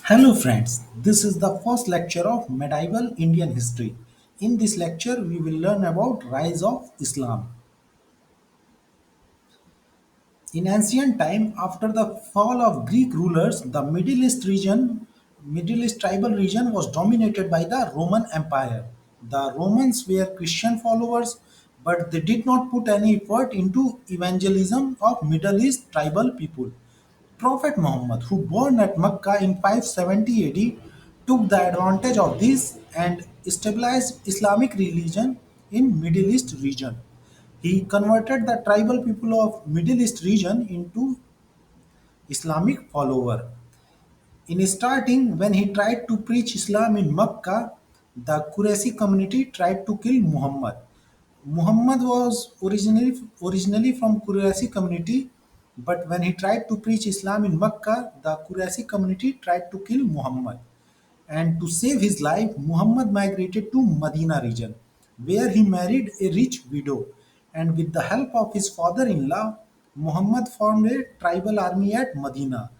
Hello friends, this is the first lecture of medieval Indian history. In this lecture we will learn about rise of Islam. In ancient time, after the fall of Greek rulers, the Middle East tribal region was dominated by the Roman Empire. The Romans were Christian followers, but they did not put any effort into evangelism of Middle East tribal people. Prophet Muhammad, who born at Mecca in 570 AD, took the advantage of this and established Islamic religion in Middle East region. He converted the tribal people of Middle East region into Islamic follower. In starting, when he tried to preach Islam in Mecca, the Qurayshi community tried to kill Muhammad. Muhammad was originally from Qurayshi community, but when he tried to preach Islam in Mecca, the Qurayshi community tried to kill Muhammad. And to save his life, Muhammad migrated to Medina region, where he married a rich widow. And with the help of his father-in-law, Muhammad formed a tribal army at Medina.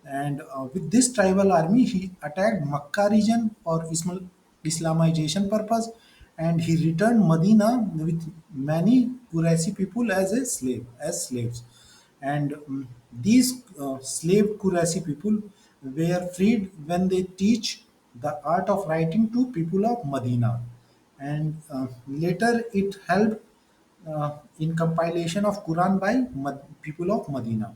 And with this tribal army, he attacked Makkah region for Islamization purpose, and he returned Medina with many Qurayshi people as slaves. And these slave Qurayshi people were freed when they teach the art of writing to people of Medina, and later it helped in compilation of Quran by people of Medina.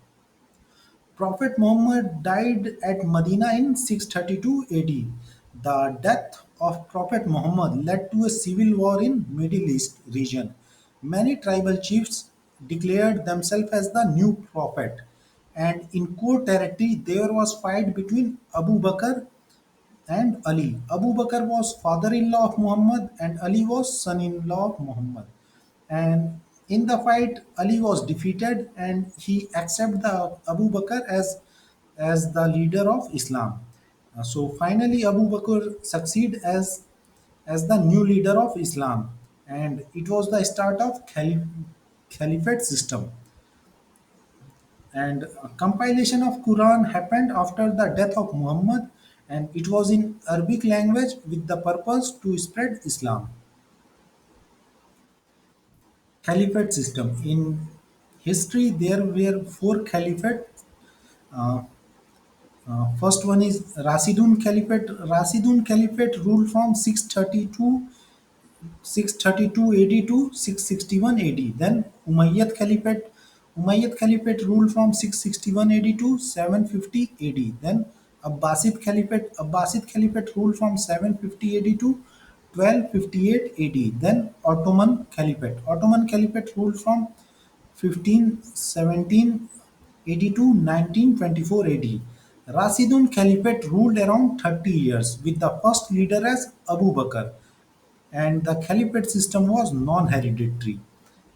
Prophet Muhammad died at Medina in 632 AD. The death of Prophet Muhammad led to a civil war in Middle East region. Many tribal chiefs declared themselves as the new prophet, and in core territory there was fight between Abu Bakr and Ali. Abu Bakr was father-in-law of Muhammad and Ali was son-in-law of Muhammad. And in the fight, Ali was defeated and he accepted the Abu Bakr as the leader of Islam. So finally, Abu Bakr succeed as the new leader of Islam, and it was the start of Caliphate system. And compilation of Quran happened after the death of Muhammad, and it was in Arabic language with the purpose to spread Islam. Caliphate system. In history, there were four caliphates. Uh, First one is Rasidun Caliphate. Rasidun Caliphate ruled from 632 AD to 661 AD. Then Umayyad Caliphate. Umayyad Caliphate ruled from 661 AD to 750 AD. Then Abbasid Caliphate ruled from 750 AD to 1258 AD. Then Ottoman Caliphate. Ottoman Caliphate ruled from 1517 AD to 1924 AD. Rashidun Caliphate ruled around 30 years with the first leader as Abu Bakr, and the caliphate system was non-hereditary.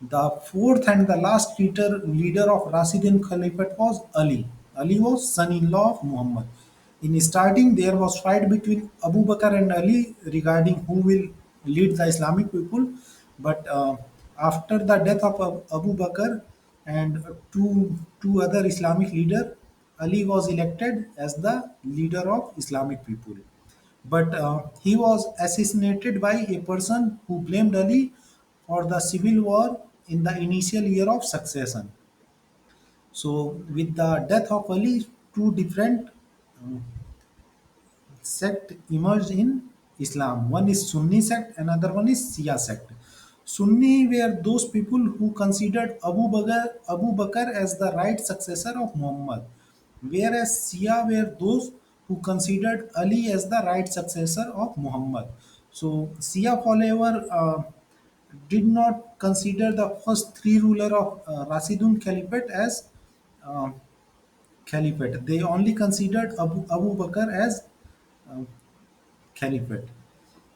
The fourth and the last leader of Rashidun Caliphate was Ali. Ali was son-in-law of Muhammad. In starting, there was fight between Abu Bakr and Ali regarding who will lead the Islamic people. But after the death of Abu Bakr and two other Islamic leader, Ali was elected as the leader of Islamic people. But he was assassinated by a person who blamed Ali for the civil war in the initial year of succession. So, with the death of Ali, two different sect emerged in Islam. One is Sunni sect, another one is Shia sect. Sunni were those people who considered Abu Bakr as the right successor of Muhammad, whereas Shia were those who considered Ali as the right successor of Muhammad. So Shia follower did not consider the first three ruler of Rashidun Caliphate as uh, caliphate. They only considered Abu Bakr as caliphate.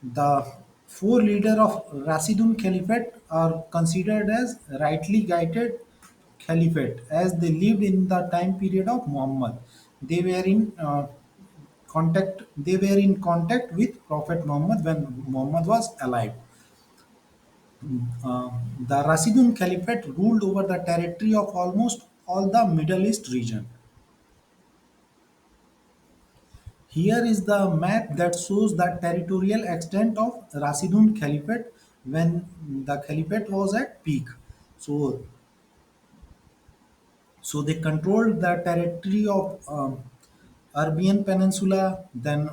The four leaders of Rashidun Caliphate are considered as rightly guided caliphate as they lived in the time period of Muhammad. They were in contact with Prophet Muhammad when Muhammad was alive. The Rashidun Caliphate ruled over the territory of almost all the Middle East region. Here is the map that shows the territorial extent of Rashidun Caliphate when the Caliphate was at peak. So, so they controlled the territory of Arabian Peninsula, then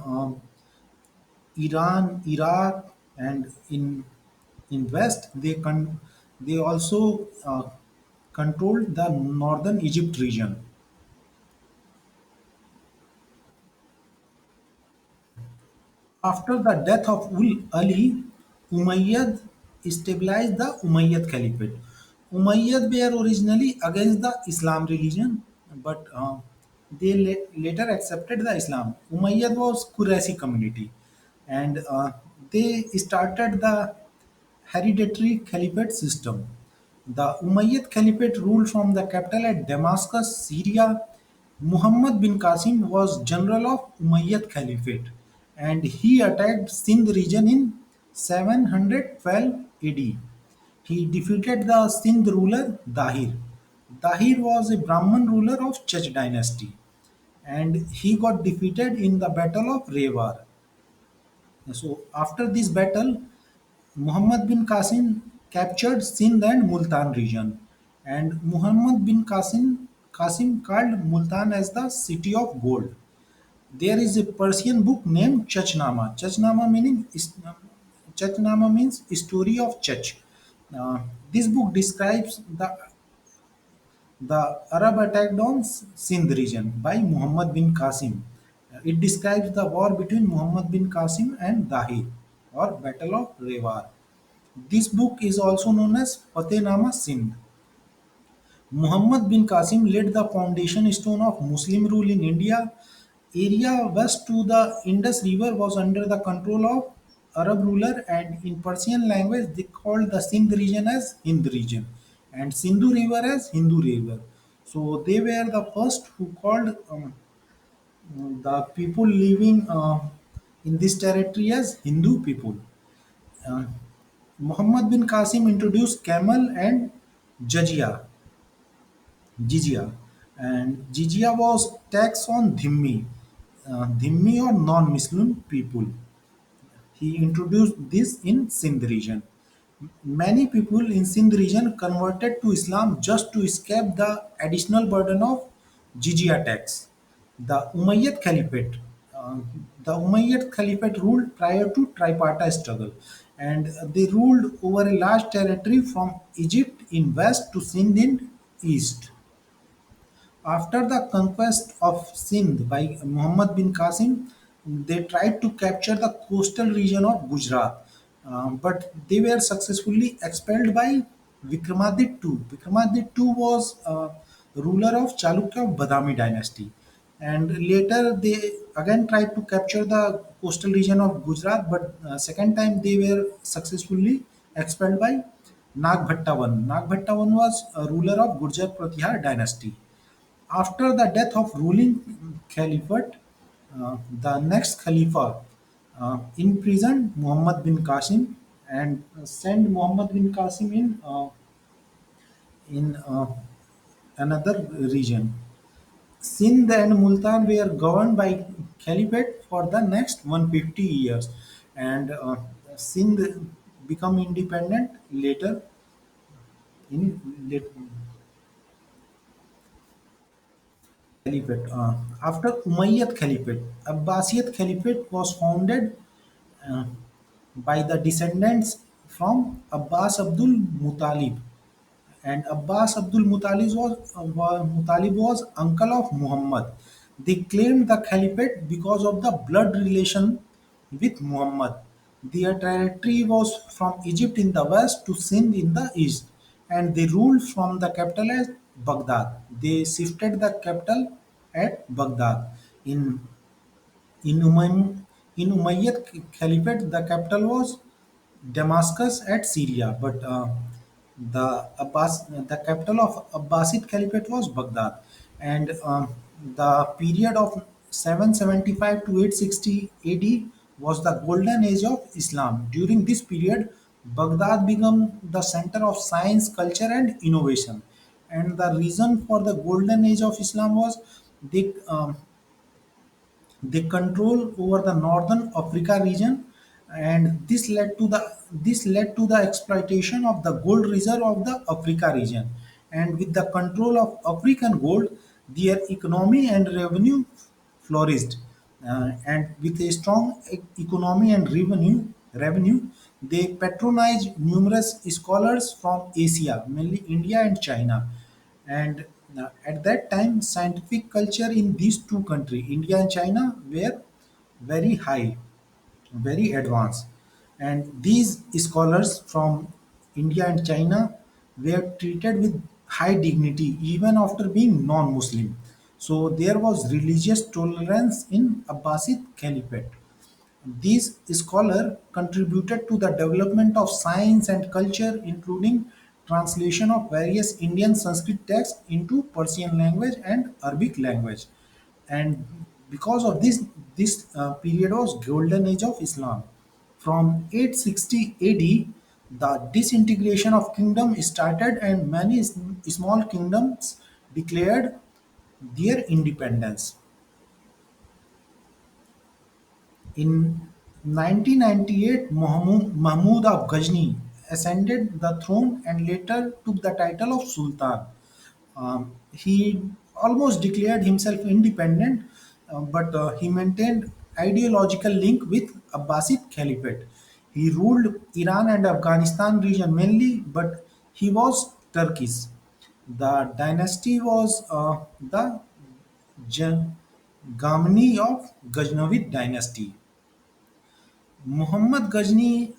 Iran, Iraq, and in West they also controlled the northern Egypt region. After the death of Ali, Umayyad stabilized the Umayyad Caliphate. Umayyad were originally against the Islam religion, but they later accepted the Islam. Umayyad was Qurayshi community, and they started the hereditary caliphate system. The Umayyad Caliphate ruled from the capital at Damascus, Syria. Muhammad bin Qasim was general of Umayyad Caliphate and he attacked Sindh region in 712 AD. He defeated the Sindh ruler Dahir. Dahir was a Brahmin ruler of Chach dynasty and he got defeated in the Battle of Rewar. So after this battle, Muhammad bin Qasim captured Sindh and Multan region, and Muhammad bin Qasim called Multan as the city of gold. There is a Persian book named Chachnama. Chachnama means story of Chach. Uh, this book describes the Arab attack on Sindh region by Muhammad bin Qasim. It describes the war between Muhammad bin Qasim and Dahi or Battle of Rewar. This book is also known as Fateh-Nama Sindh. Muhammad bin Qasim laid the foundation stone of Muslim rule in India. Area west to the Indus River was under the control of Arab ruler and in Persian language they called the Sindh region as Hind region and Sindhu river as Hindu river. So they were the first who called the people living in this territory as Hindu people. Uh, Muhammad bin Qasim introduced camel and jizya, jizya, and jizya was tax on dhimmi or non-Muslim people. He introduced this in Sindh region. Many people in Sindh region converted to Islam just to escape the additional burden of jizya tax. The Umayyad Caliphate. uh, the Umayyad Caliphate ruled prior to tripartite struggle, and they ruled over a large territory from Egypt in west to Sindh in east. After the conquest of Sindh by Muhammad bin Qasim, they tried to capture the coastal region of Gujarat, but they were successfully expelled by Vikramaditya II. Vikramaditya II was ruler of Chalukya Badami dynasty, and later they again tried to capture the coastal region of Gujarat, but second time they were successfully expelled by Nagbhatta I. Nagbhatta I was a ruler of Gurjar Pratihar dynasty. After the death of ruling caliphate, the next Khalifa imprisoned Muhammad bin Qasim and sent Muhammad bin Qasim in another region. Sindh and Multan were governed by caliphate for the next 150 years, and Sindh become independent later in late Caliphate. After Umayyad Caliphate, Abbasid Caliphate was founded uh, by the descendants from Abbas Abdul Muttalib. And Abbas Abdul Muttalib was uncle of Muhammad. They claimed the caliphate because of the blood relation with Muhammad. Their territory was from Egypt in the west to Sindh in the east, and they ruled from the capital at Baghdad. They shifted the capital at Baghdad. In in Umayyad Caliphate, the capital was Damascus at Syria, but the capital of Abbasid Caliphate was Baghdad, and the period of 775 to 860 AD was the golden age of Islam. During this period, Baghdad became the center of science, culture, and innovation. And the reason for the golden age of Islam was they They control over the northern Africa region, and this led to the exploitation of the gold reserve of the Africa region. And with the control of African gold, their economy and revenue flourished. And with a strong economy and revenue, they patronized numerous scholars from Asia, mainly India and China. And at that time, scientific culture in these two countries, India and China, were very high, very advanced. And these scholars from India and China were treated with high dignity even after being non-Muslim. So there was religious tolerance in Abbasid Caliphate. These scholars contributed to the development of science and culture, including translation of various Indian Sanskrit texts into Persian language and Arabic language. And because of this period was golden age of Islam. From 860 AD, the disintegration of kingdom started, and many small kingdoms declared their independence. In 1998, Mahmud of Ghazni ascended the throne and later took the title of Sultan. He almost declared himself independent, but he maintained ideological link with Abbasid Caliphate. He ruled Iran and Afghanistan region mainly, but he was Turkish. The dynasty was the Gamni of Ghaznavid dynasty. Muhammad Ghazni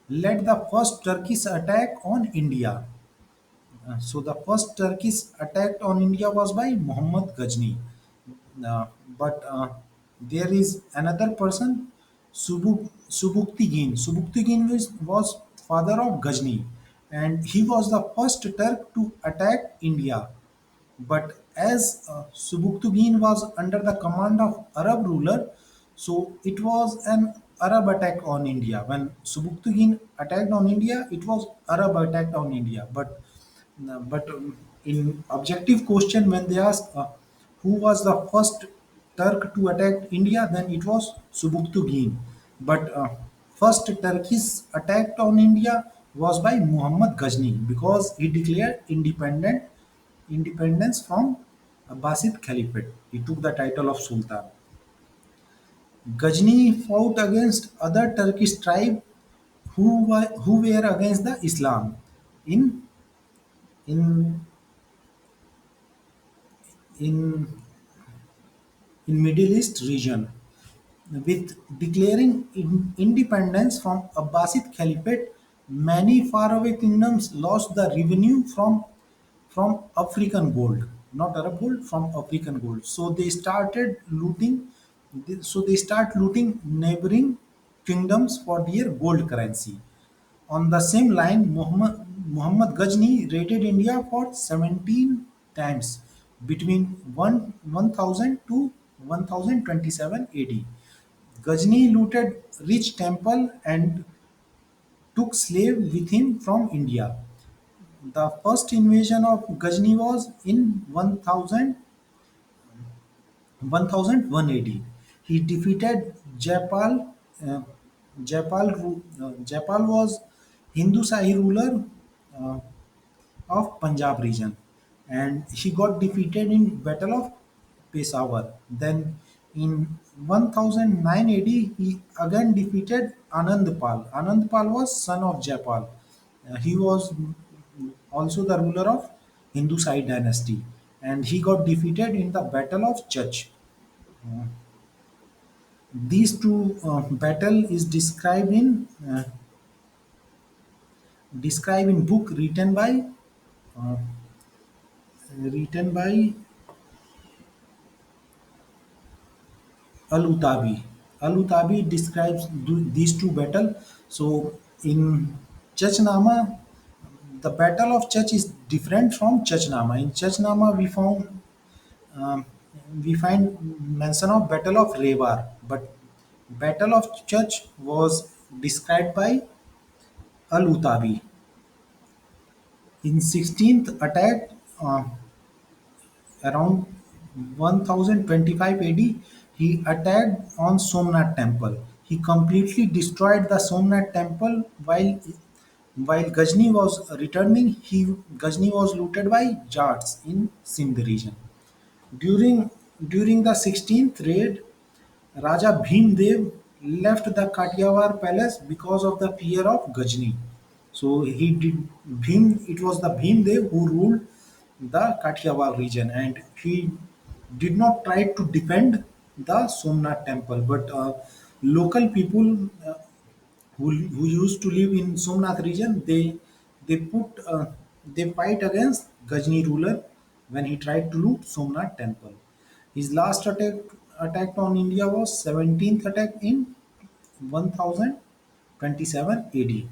led the first Turkish attack on India. So the first Turkish attack on India was by Muhammad Ghazni. Uh, but there is another person, Subuktigin. Subuktigin was father of Ghazni, and he was the first Turk to attack India. But as Subuktigin was under the command of Arab ruler, so it was an Arab attack on India. When Subuktigin attacked on India, it was Arab attack on India. But in objective question, when they ask who was the first Turk to attack India, then it was Subuktigin. But first Turkish attack on India was by Muhammad Ghazni because he declared independence from Abbasid Caliphate. He took the title of Sultan. Ghazni fought against other Turkish tribes who were against the Islam in in in in Middle East region. With declaring independence from Abbasid Caliphate, many faraway kingdoms lost the revenue from African gold, not Arab gold, from African gold. So they started looting. So they start looting neighboring kingdoms for their gold currency. On the same line, Muhammad Ghazni raided India for 17 times between 1000 to 1027 AD. Ghazni looted rich temple and took slave with him from India. The first invasion of Ghazni was in 1001 AD. He defeated Jaipal. Uh, Jaipal was Hindu Shahi ruler uh, of Punjab region, and he got defeated in Battle of Peshawar. Then in 1009 AD, he again defeated Anandpal. Anandpal was son of Jaipal. He was also the ruler of Hindu Sai dynasty, and he got defeated in the Battle of Chach. These two battle is described in book uh, written by Al-Utabi. Al-Utabi describes these two battles. So in Chachnama, the battle of Chach is different from Chachnama. In Chachnama, um, we find mention of battle of Revar, but battle of Chach was described by Al-Utabi. In 16th attack, uh, around 1025 AD, he attacked on Somnath temple. He completely destroyed the Somnath temple while Ghazni was returning. Ghazni was looted by Jats in Sindh region. During during the 16th raid, Raja Bhimdev left the Kathiawar palace because of the fear of Ghazni. So he did Bhim. It was the Bhimdev who ruled the Kathiawar region, and he did not try to defend the Somnath temple. But local people who used to live in Somnath region, they put they fight against Ghazni ruler when he tried to loot Somnath temple. His last attack on India was 17th attack in 1027 AD.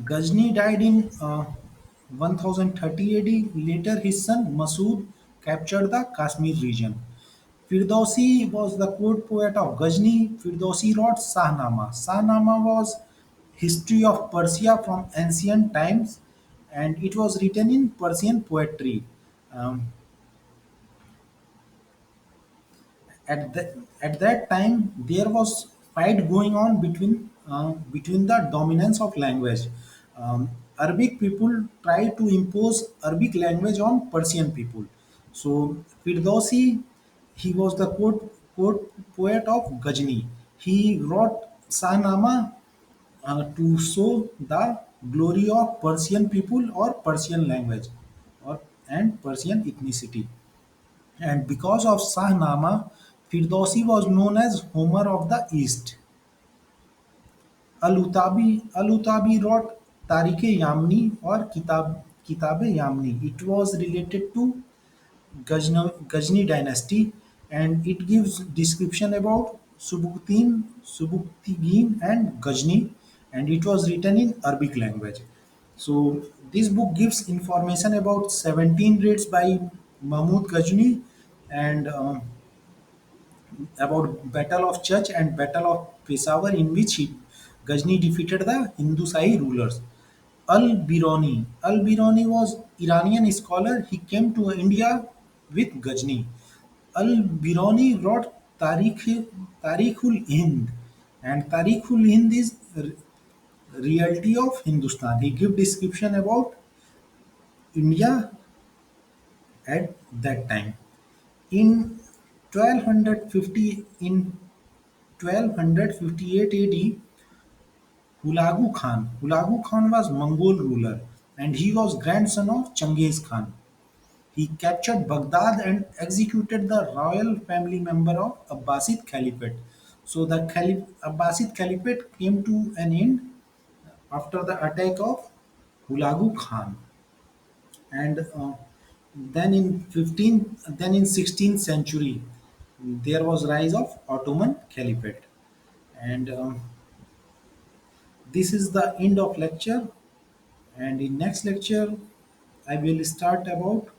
Ghazni died in 1030 AD. Later, his son Masood captured the Kashmir region. Firdausi was the court poet of Ghazni. Firdausi wrote Shahnama. Shahnama was history of Persia from ancient times, and it was written in Persian poetry. Um, at that time there was fight going on between the dominance of language. Arabic people tried to impose Arabic language on Persian people. So Firdausi, he was the court poet of Ghazni. He wrote Shahnama to show the glory of Persian people or Persian language or and Persian ethnicity. And because of Shahnama, Firdausi was known as Homer of the East. Al-Utabi wrote Tarikh-e-Yamni or Kitab-e-Yamni. It was related to Ghazni dynasty, and it gives description about Subuktigin and Ghazni, and it was written in Arabic language. So this book gives information about 17 raids by Mahmud Ghazni and about Battle of Church and Battle of Peshawar, in which Ghazni defeated the Hindu Shahi rulers. Al-Biruni was Iranian scholar. He came to India with Ghazni. Al-Biruni wrote Tarikhul Hind, and Tarikhul Hind is reality of Hindustan. He gives description about India at that time. In 1258 AD, Hulagu Khan was Mongol ruler, and he was grandson of Genghis Khan. He captured Baghdad and executed the royal family member of Abbasid Caliphate. So the Abbasid Caliphate came to an end after the attack of Hulagu Khan. And then in 16th century, there was rise of Ottoman Caliphate. And this is the end of lecture. And in next lecture, I will start about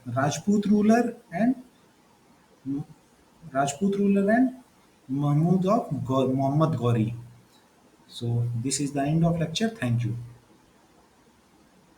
Rajput ruler and Mahmud of Muhammad Ghori. So this is the end of lecture. Thank you.